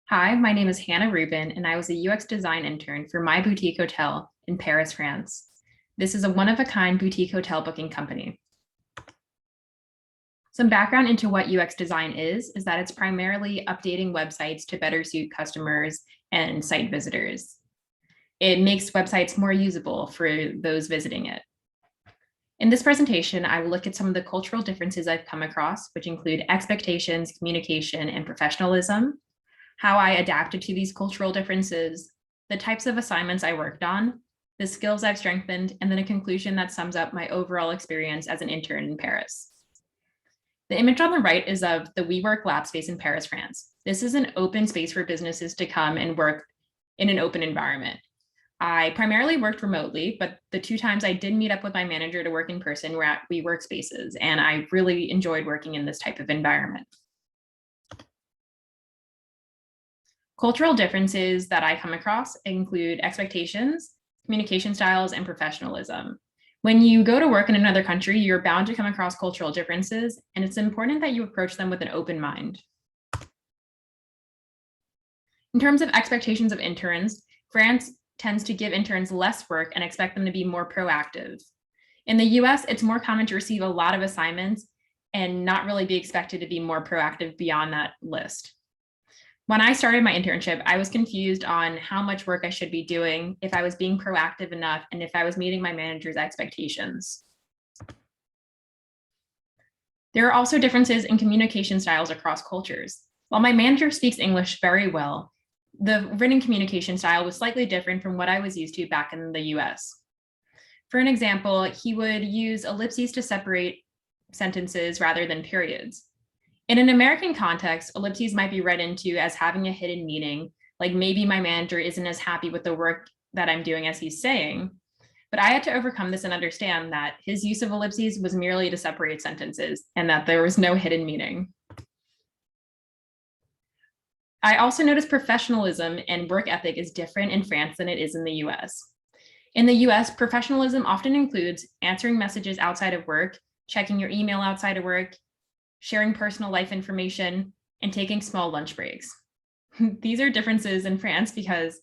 Hi, my name is Hannah Rubin, and I was a UX design intern for My Boutique Hotel in Paris, France. This is a one-of-a-kind boutique hotel booking company. Some background into what UX design is that it's primarily updating websites to better suit customers and site visitors. It makes websites more usable for those visiting it. In this presentation, I will look at some of the cultural differences I've come across, which include expectations, communication, and professionalism, how I adapted to these cultural differences, the types of assignments I worked on, the skills I've strengthened, and then a conclusion that sums up my overall experience as an intern in Paris. The image on the right is of the WeWork lab space in Paris, France. This is an open space for businesses to come and work in an open environment. I primarily worked remotely, but the 2 times I did meet up with my manager to work in person were at WeWork spaces, and I really enjoyed working in this type of environment. Cultural differences that I come across include expectations, communication styles, and professionalism. When you go to work in another country, you're bound to come across cultural differences, and it's important that you approach them with an open mind. In terms of expectations of interns, France tends to give interns less work and expect them to be more proactive. In the US, it's more common to receive a lot of assignments and not really be expected to be more proactive beyond that list. When I started my internship, I was confused on how much work I should be doing, if I was being proactive enough, and if I was meeting my manager's expectations. There are also differences in communication styles across cultures. While my manager speaks English very well, the written communication style was slightly different from what I was used to back in the US. For an example, he would use ellipses to separate sentences rather than periods. In an American context, ellipses might be read into as having a hidden meaning, like maybe my manager isn't as happy with the work that I'm doing as he's saying. But I had to overcome this and understand that his use of ellipses was merely to separate sentences and that there was no hidden meaning. I also noticed professionalism and work ethic is different in France than it is in the US. In the US, professionalism often includes answering messages outside of work, checking your email outside of work, sharing personal life information, and taking small lunch breaks. These are differences in France because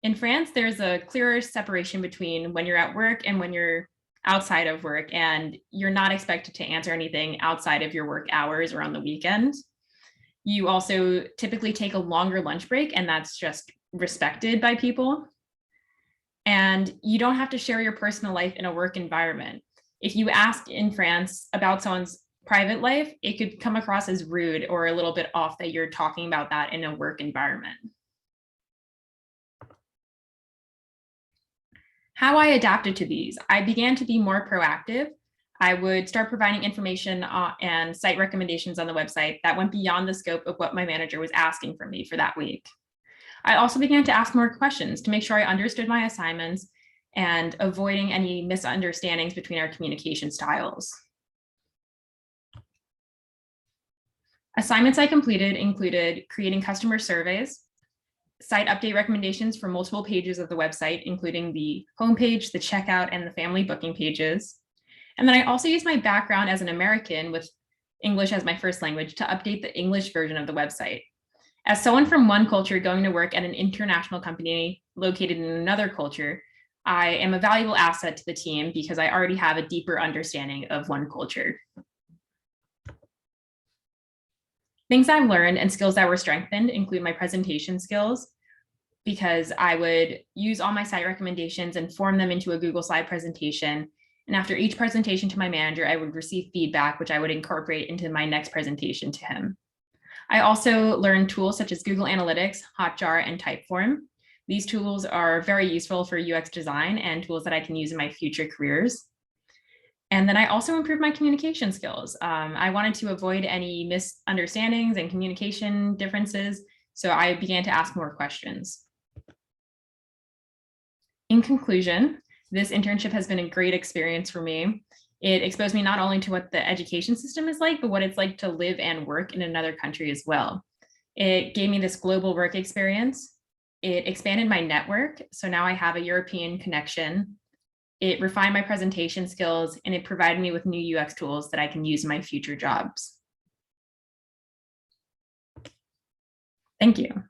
in France, there's a clearer separation between when you're at work and when you're outside of work, and you're not expected to answer anything outside of your work hours or on the weekend. You also typically take a longer lunch break, and that's just respected by people. And you don't have to share your personal life in a work environment. If you ask in France about someone's private life, it could come across as rude or a little bit off that you're talking about that in a work environment. How I adapted to these, I began to be more proactive. I would start providing information and site recommendations on the website that went beyond the scope of what my manager was asking from me for that week. I also began to ask more questions to make sure I understood my assignments and avoiding any misunderstandings between our communication styles. Assignments I completed included creating customer surveys, site update recommendations for multiple pages of the website, including the homepage, the checkout, and the family booking pages. And then I also used my background as an American with English as my first language to update the English version of the website. As someone from one culture going to work at an international company located in another culture, I am a valuable asset to the team because I already have a deeper understanding of one culture. Things I've learned and skills that were strengthened include my presentation skills, because I would use all my site recommendations and form them into a Google Slide presentation. And after each presentation to my manager, I would receive feedback, which I would incorporate into my next presentation to him. I also learned tools such as Google Analytics, Hotjar, and Typeform. These tools are very useful for UX design and tools that I can use in my future careers. And then I also improved my communication skills. I wanted to avoid any misunderstandings and communication differences, so I began to ask more questions. In conclusion, this internship has been a great experience for me. It exposed me not only to what the education system is like, but what it's like to live and work in another country as well. It gave me this global work experience. It expanded my network, so now I have a European connection. It refined my presentation skills, and it provided me with new UX tools that I can use in my future jobs. Thank you.